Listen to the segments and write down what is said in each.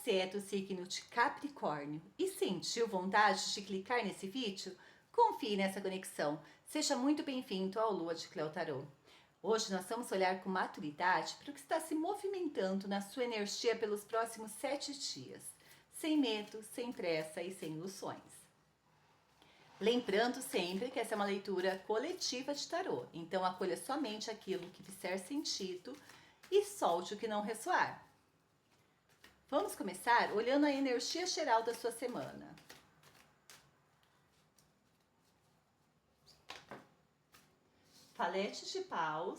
você é do signo de Capricórnio e sentiu vontade de clicar nesse vídeo, confie nessa conexão. Seja muito bem-vindo ao Lua de Cleo Tarot. Hoje nós vamos olhar com maturidade para o que está se movimentando na sua energia pelos próximos 7 dias, sem medo, sem pressa e sem ilusões. Lembrando sempre que essa é uma leitura coletiva de tarô, então acolha somente aquilo que fizer sentido e solte o que não ressoar. Vamos começar olhando a energia geral da sua semana. Valete de paus.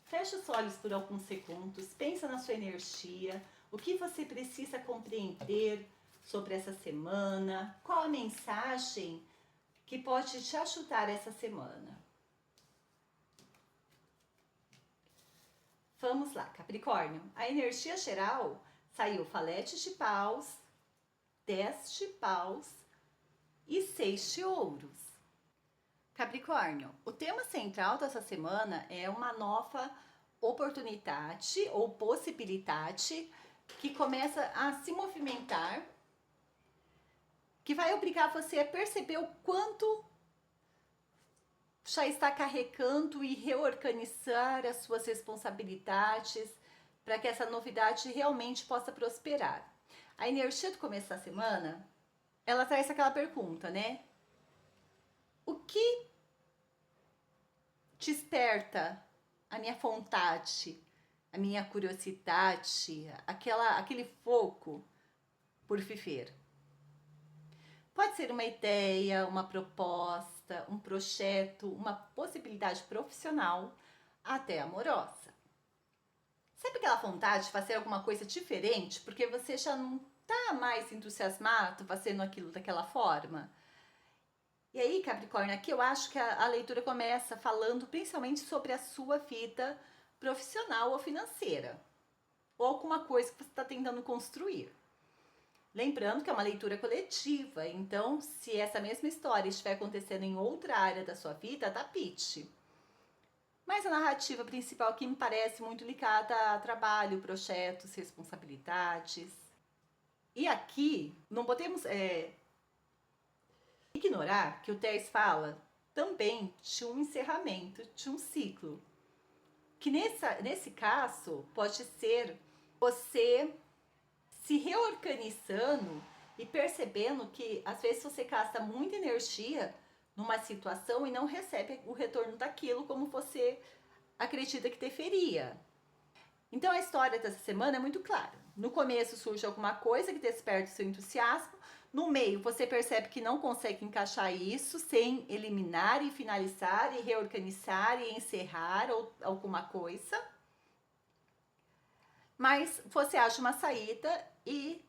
Feche os olhos por alguns segundos, pensa na sua energia, o que você precisa compreender sobre essa semana, qual a mensagem que pode te ajudar essa semana. Vamos lá, Capricórnio. A energia geral saiu valete de paus, 10 de paus e 6 de ouros. Capricórnio, o tema central dessa semana é uma nova oportunidade ou possibilidade que começa a se movimentar, que vai obrigar você a perceber o quanto já está carregando e reorganizar as suas responsabilidades para que essa novidade realmente possa prosperar. A energia do começo da semana, ela traz aquela pergunta, né? O que desperta a minha vontade, a minha curiosidade, aquele foco por viver? Pode ser uma ideia, uma proposta, um projeto, uma possibilidade profissional, até amorosa. Sabe aquela vontade de fazer alguma coisa diferente, porque você já não está mais entusiasmado fazendo aquilo daquela forma? E aí, Capricórnio, aqui eu acho que a leitura começa falando principalmente sobre a sua vida profissional ou financeira, ou alguma coisa que você está tentando construir. Lembrando que é uma leitura coletiva, então se essa mesma história estiver acontecendo em outra área da sua vida, adapte. Mas a narrativa principal aqui me parece muito ligada a trabalho, projetos, responsabilidades. E aqui não podemos ignorar que o 10 fala também de um encerramento, de um ciclo. Que nesse caso pode ser você se reorganizando e percebendo que às vezes você gasta muita energia numa situação e não recebe o retorno daquilo como você acredita que deveria. Então a história dessa semana é muito clara. No começo surge alguma coisa que desperta o seu entusiasmo, no meio você percebe que não consegue encaixar isso sem eliminar e finalizar e reorganizar e encerrar ou alguma coisa. Mas você acha uma saída e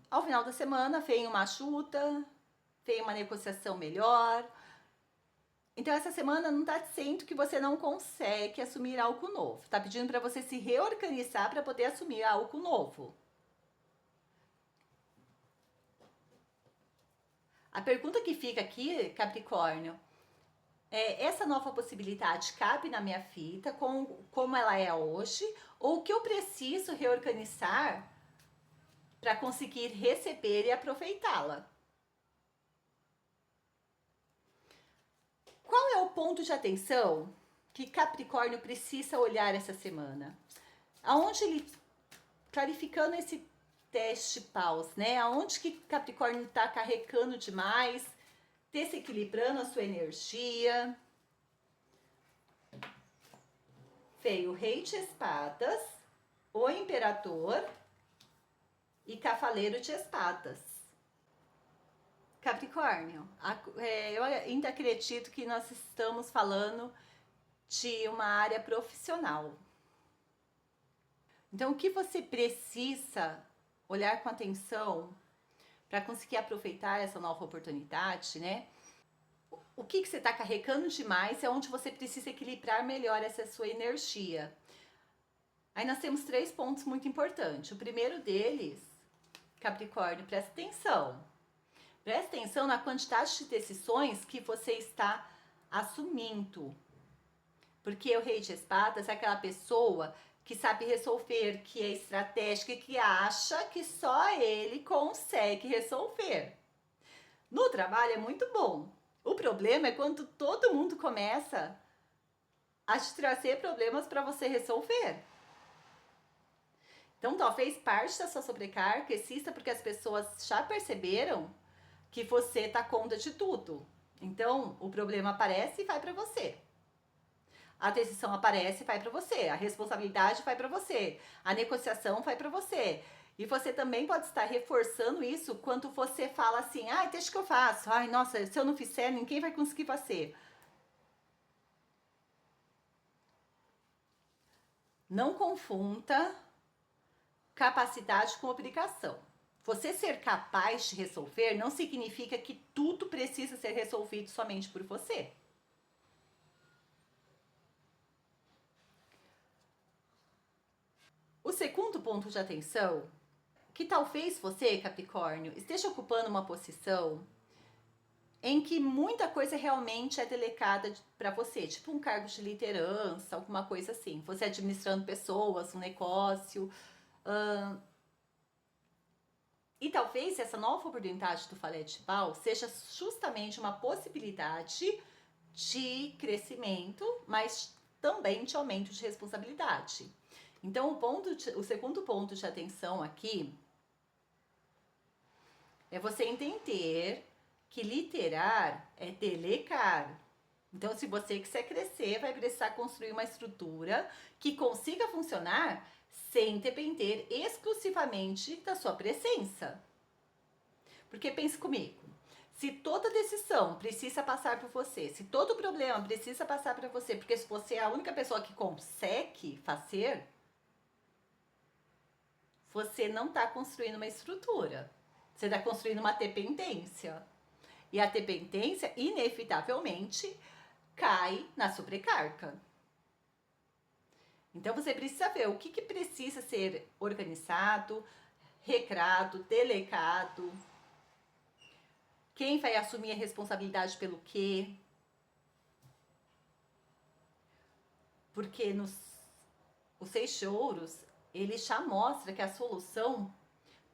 ao final da semana vem uma ajuda, vem uma negociação melhor. Então essa semana não está dizendo que você não consegue assumir algo novo. Está pedindo para você se reorganizar para poder assumir algo novo. A pergunta que fica aqui, Capricórnio, essa nova possibilidade cabe na minha vida como ela é hoje, ou o que eu preciso reorganizar para conseguir receber e aproveitá-la? Qual é o ponto de atenção que Capricórnio precisa olhar essa semana? Aonde ele, clarificando esse teste paus, né? Aonde que Capricórnio está carregando demais, desequilibrando a sua energia? Veio o Rei de Espadas, o Imperador e Cavaleiro de Espadas. Capricórnio, eu ainda acredito que nós estamos falando de uma área profissional. Então, o que você precisa olhar com atenção para conseguir aproveitar essa nova oportunidade, né? O que você está carregando demais é onde você precisa equilibrar melhor essa sua energia. Aí nós temos 3 pontos muito importantes. O primeiro deles, Capricórnio, presta atenção. Presta atenção na quantidade de decisões que você está assumindo. Porque o Rei de Espadas é aquela pessoa que sabe resolver, que é estratégico e que acha que só ele consegue resolver. No trabalho é muito bom. O problema é quando todo mundo começa a te trazer problemas para você resolver. Então, talvez parte da sua sobrecarga exista porque as pessoas já perceberam que você tá conta de tudo. Então, o problema aparece e vai para você. A decisão aparece e vai para você. A responsabilidade vai para você. A negociação vai para você. E você também pode estar reforçando isso quando você fala assim: ai, deixa que eu faço. Ai, nossa, se eu não fizer, ninguém vai conseguir fazer. Não confunda capacidade com obrigação. Você ser capaz de resolver não significa que tudo precisa ser resolvido somente por você. O segundo ponto de atenção, que talvez você, Capricórnio, esteja ocupando uma posição em que muita coisa realmente é delegada para você, tipo um cargo de liderança, alguma coisa assim. Você administrando pessoas, um negócio. E talvez essa nova oportunidade do Falete Bal seja justamente uma possibilidade de crescimento, mas também de aumento de responsabilidade. Então, o segundo ponto de atenção aqui é você entender que liderar é delegar. Então, se você quiser crescer, vai precisar construir uma estrutura que consiga funcionar sem depender exclusivamente da sua presença. Porque pense comigo, se toda decisão precisa passar por você, se todo problema precisa passar por você, porque se você é a única pessoa que consegue fazer, você não está construindo uma estrutura. Você está construindo uma dependência. E a dependência, inevitavelmente, cai na sobrecarga. Então você precisa ver o que precisa ser organizado, recrado, delegado. Quem vai assumir a responsabilidade pelo quê? Porque os 6 de ouros, ele já mostra que a solução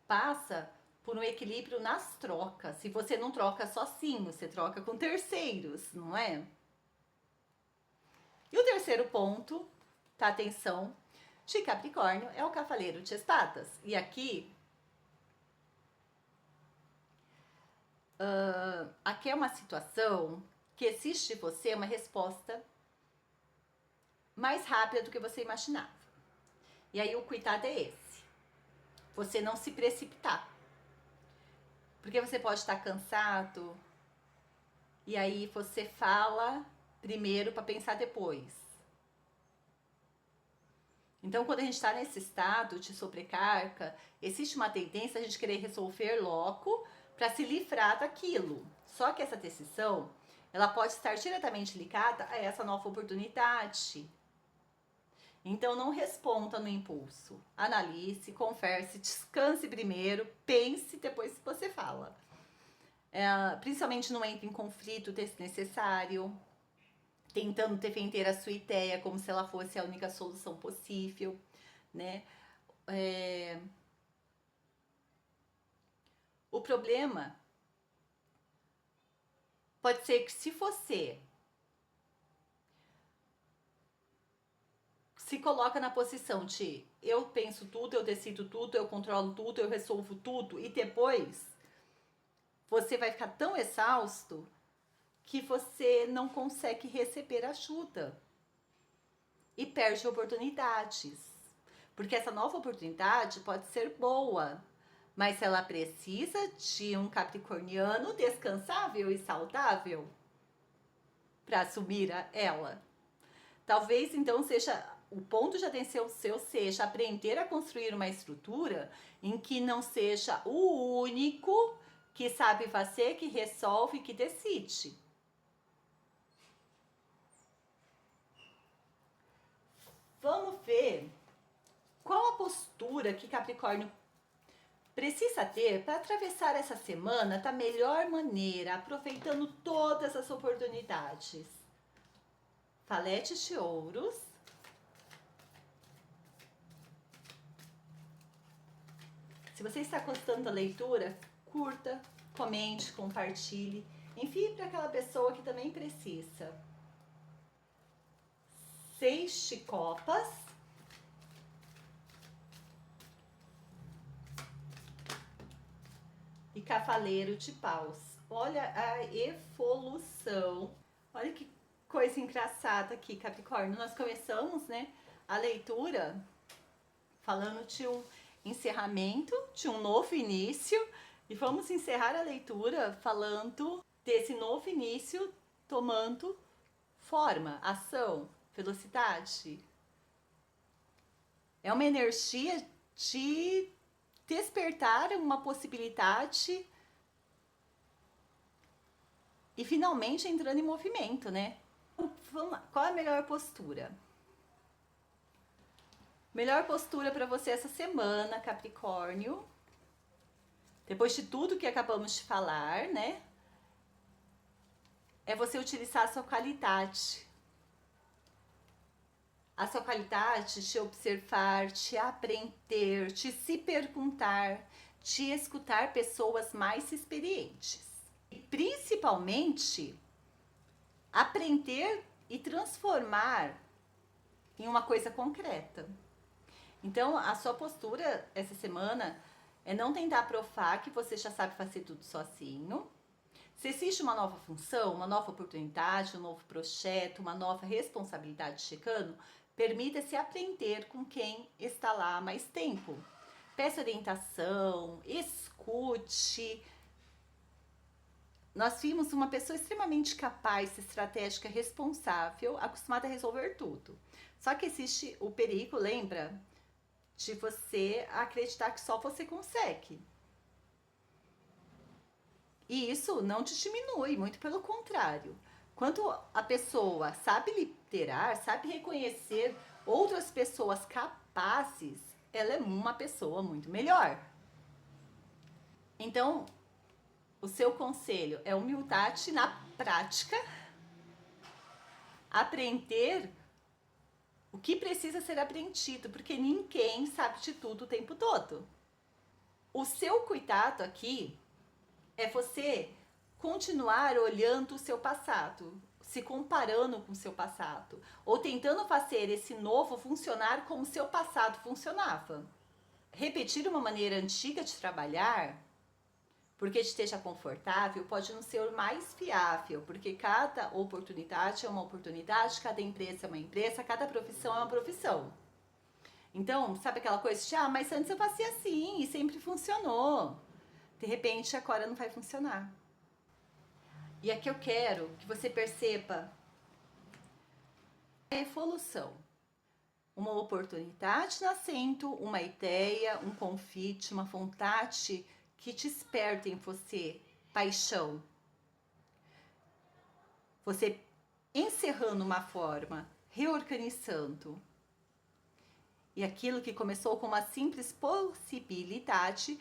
passa por um equilíbrio nas trocas. Se você não troca sozinho, você troca com terceiros, não é? E o terceiro ponto, tá, atenção, de Capricórnio é o Cavaleiro de Espadas. E aqui, aqui é uma situação que existe de você uma resposta mais rápida do que você imaginava. E aí o cuidado é esse. Você não se precipitar. Porque você pode estar cansado e aí você fala primeiro para pensar depois. Então, quando a gente está nesse estado de sobrecarga, existe uma tendência a gente querer resolver logo para se livrar daquilo. Só que essa decisão, ela pode estar diretamente ligada a essa nova oportunidade. Então, não responda no impulso. Analise, converse, descanse primeiro, pense, depois você fala. Principalmente não entre em conflito desnecessário, tentando defender a sua ideia como se ela fosse a única solução possível, né? O problema pode ser que se você se coloca na posição de eu penso tudo, eu decido tudo, eu controlo tudo, eu resolvo tudo e depois você vai ficar tão exausto que você não consegue receber ajuda e perde oportunidades. Porque essa nova oportunidade pode ser boa, mas ela precisa de um capricorniano descansável e saudável para assumir ela. Talvez então seja o ponto de atenção seu seja aprender a construir uma estrutura em que não seja o único que sabe fazer, que resolve, que decide. Vamos ver qual a postura que Capricórnio precisa ter para atravessar essa semana da melhor maneira, aproveitando todas as oportunidades. Falete de ouros. Se você está gostando da leitura, curta, comente, compartilhe, envie para aquela pessoa que também precisa. 6 de copas. E cavaleiro de paus. Olha a evolução. Olha que coisa engraçada aqui, Capricórnio. Nós começamos, né, a leitura falando de um encerramento, de um novo início. E vamos encerrar a leitura falando desse novo início tomando forma, ação, velocidade. É uma energia de despertar uma possibilidade e finalmente entrando em movimento, né? Vamos lá. Qual é a melhor postura? Melhor postura para você essa semana, Capricórnio. Depois de tudo que acabamos de falar, né? É você utilizar a sua qualidade. A sua qualidade de observar, de aprender, de se perguntar, de escutar pessoas mais experientes. E principalmente, aprender e transformar em uma coisa concreta. Então, a sua postura essa semana é não tentar provar que você já sabe fazer tudo sozinho. Se existe uma nova função, uma nova oportunidade, um novo projeto, uma nova responsabilidade chegando, permita-se aprender com quem está lá há mais tempo. Peça orientação, escute. Nós vimos uma pessoa extremamente capaz, estratégica, responsável, acostumada a resolver tudo. Só que existe o perigo, lembra? De você acreditar que só você consegue. E isso não te diminui, muito pelo contrário. Quando a pessoa sabe liderar, sabe reconhecer outras pessoas capazes, ela é uma pessoa muito melhor. Então, o seu conselho é humildade na prática, aprender o que precisa ser aprendido, porque ninguém sabe de tudo o tempo todo. O seu cuidado aqui é você continuar olhando o seu passado, se comparando com o seu passado, ou tentando fazer esse novo funcionar como o seu passado funcionava. Repetir uma maneira antiga de trabalhar, porque te esteja confortável, pode não ser o mais viável, porque cada oportunidade é uma oportunidade, cada empresa é uma empresa, cada profissão é uma profissão. Então, sabe aquela coisa de, mas antes eu fazia assim e sempre funcionou. De repente, agora não vai funcionar. E aqui eu quero que você perceba a evolução. Uma oportunidade nascendo, uma ideia, um convite, uma vontade que desperta em você paixão. Você encerrando uma forma, reorganizando. E aquilo que começou com uma simples possibilidade,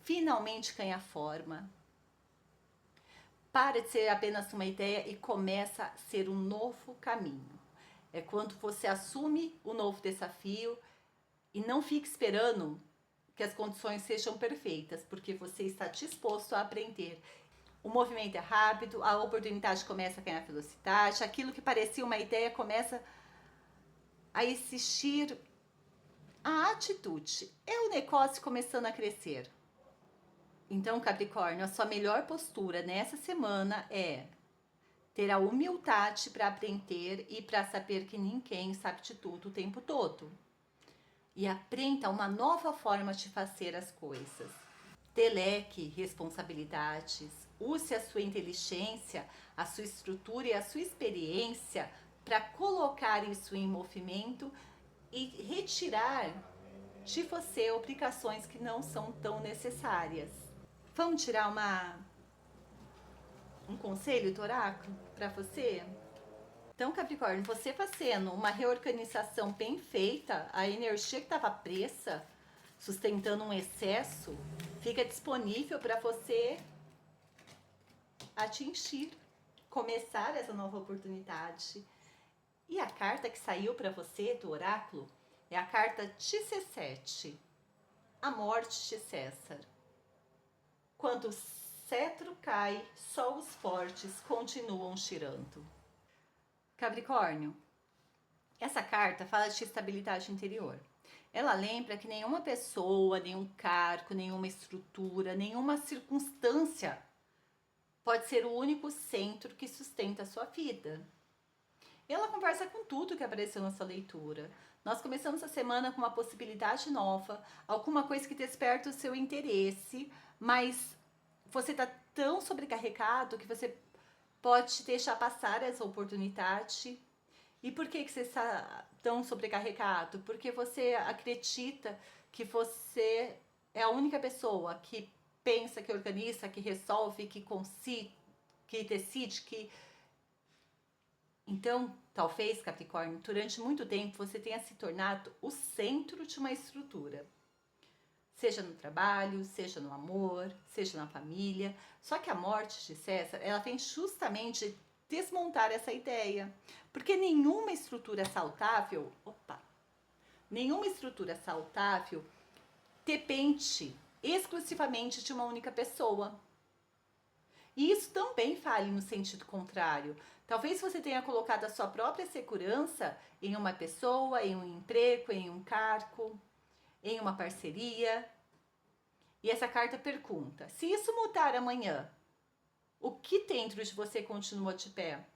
finalmente ganha forma. Para de ser apenas uma ideia e começa a ser um novo caminho. É quando você assume o novo desafio e não fica esperando que as condições sejam perfeitas, porque você está disposto a aprender. O movimento é rápido, a oportunidade começa a ganhar velocidade, aquilo que parecia uma ideia começa a existir a atitude. É o negócio começando a crescer. Então, Capricórnio, a sua melhor postura nessa semana é ter a humildade para aprender e para saber que ninguém sabe de tudo o tempo todo. E aprenda uma nova forma de fazer as coisas. Delegue responsabilidades, use a sua inteligência, a sua estrutura e a sua experiência para colocar isso em movimento e retirar de você obrigações que não são tão necessárias. Vamos tirar um conselho do oráculo para você? Então, Capricórnio, você fazendo uma reorganização bem feita, a energia que estava presa, sustentando um excesso, fica disponível para você atingir, começar essa nova oportunidade. E a carta que saiu para você do oráculo é a carta 17. a morte de César. Quando o cetro cai, só os fortes continuam girando. Capricórnio, essa carta fala de estabilidade interior. Ela lembra que nenhuma pessoa, nenhum cargo, nenhuma estrutura, nenhuma circunstância pode ser o único centro que sustenta a sua vida. Ela conversa com tudo que apareceu na sua leitura. Nós começamos a semana com uma possibilidade nova, alguma coisa que desperta o seu interesse, mas você está tão sobrecarregado que você pode deixar passar essa oportunidade. E por que você está tão sobrecarregado? Porque você acredita que você é a única pessoa que pensa, que organiza, que resolve, que decide, que... Então, talvez, Capricórnio, durante muito tempo você tenha se tornado o centro de uma estrutura. Seja no trabalho, seja no amor, seja na família. Só que a morte de César, ela vem justamente desmontar essa ideia. Porque nenhuma estrutura saudável, depende exclusivamente de uma única pessoa. E isso também vale no sentido contrário. Talvez você tenha colocado a sua própria segurança em uma pessoa, em um emprego, em um cargo, em uma parceria. E essa carta pergunta: se isso mudar amanhã, o que dentro de você continua de pé?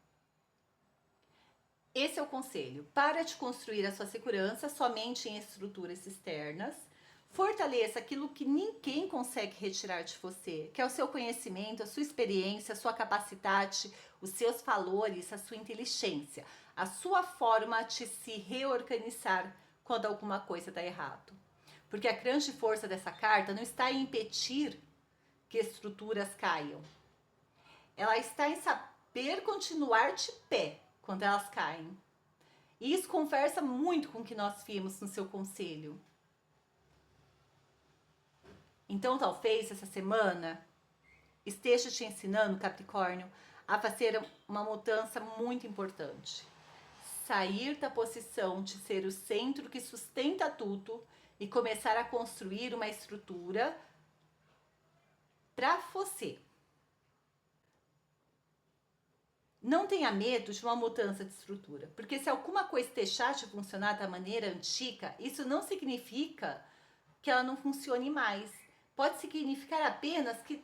Esse é o conselho. Para de construir a sua segurança somente em estruturas externas. Fortaleça aquilo que ninguém consegue retirar de você, que é o seu conhecimento, a sua experiência, a sua capacidade, os seus valores, a sua inteligência, a sua forma de se reorganizar quando alguma coisa está errado. Porque a grande força dessa carta não está em impedir que estruturas caiam. Ela está em saber continuar de pé quando elas caem. E isso conversa muito com o que nós vimos no seu conselho. Então, talvez essa semana esteja te ensinando, Capricórnio, a fazer uma mudança muito importante. Sair da posição de ser o centro que sustenta tudo e começar a construir uma estrutura para você. Não tenha medo de uma mudança de estrutura, porque se alguma coisa deixar de funcionar da maneira antiga, isso não significa que ela não funcione mais. Pode significar apenas que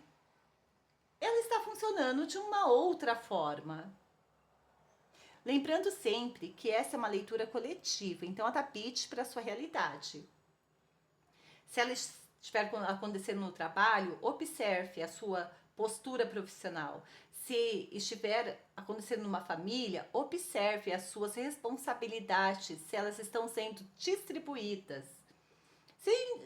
ela está funcionando de uma outra forma. Lembrando sempre que essa é uma leitura coletiva, então adapte para a sua realidade. Se ela estiver acontecendo no trabalho, observe a sua postura profissional. Se estiver acontecendo numa família, observe as suas responsabilidades, se elas estão sendo distribuídas.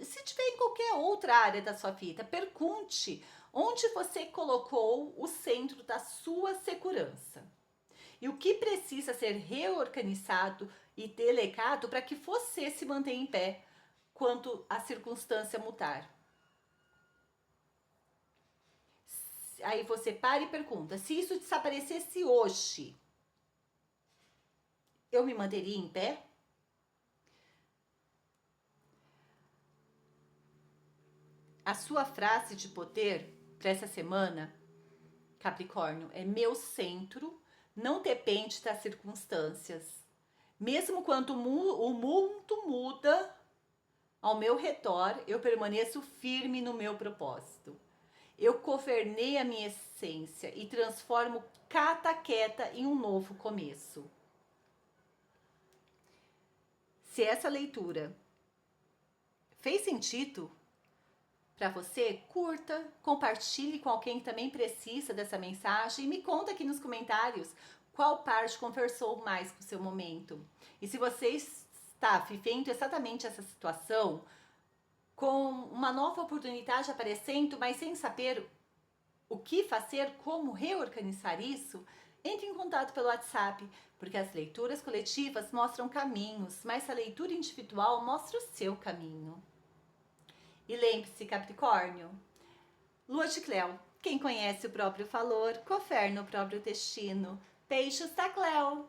Se tiver em qualquer outra área da sua vida, pergunte onde você colocou o centro da sua segurança. E o que precisa ser reorganizado e delegado para que você se mantenha em pé quando a circunstância mudar. Aí você para e pergunta: se isso desaparecesse hoje, eu me manteria em pé? A sua frase de poder para essa semana, Capricórnio, é: meu centro não depende das circunstâncias. Mesmo quando o mundo muda ao meu redor, eu permaneço firme no meu propósito. Eu governei a minha essência e transformo cada queda em um novo começo. Se essa leitura fez sentido para você, curta, compartilhe com alguém que também precisa dessa mensagem e me conta aqui nos comentários qual parte conversou mais com o seu momento. E se você está vivendo exatamente essa situação, com uma nova oportunidade aparecendo, mas sem saber o que fazer, como reorganizar isso, entre em contato pelo WhatsApp, porque as leituras coletivas mostram caminhos, mas a leitura individual mostra o seu caminho. E lembre-se, Capricórnio, Lua de Cleo, quem conhece o próprio valor, governa o próprio destino. Beijos da Cleo!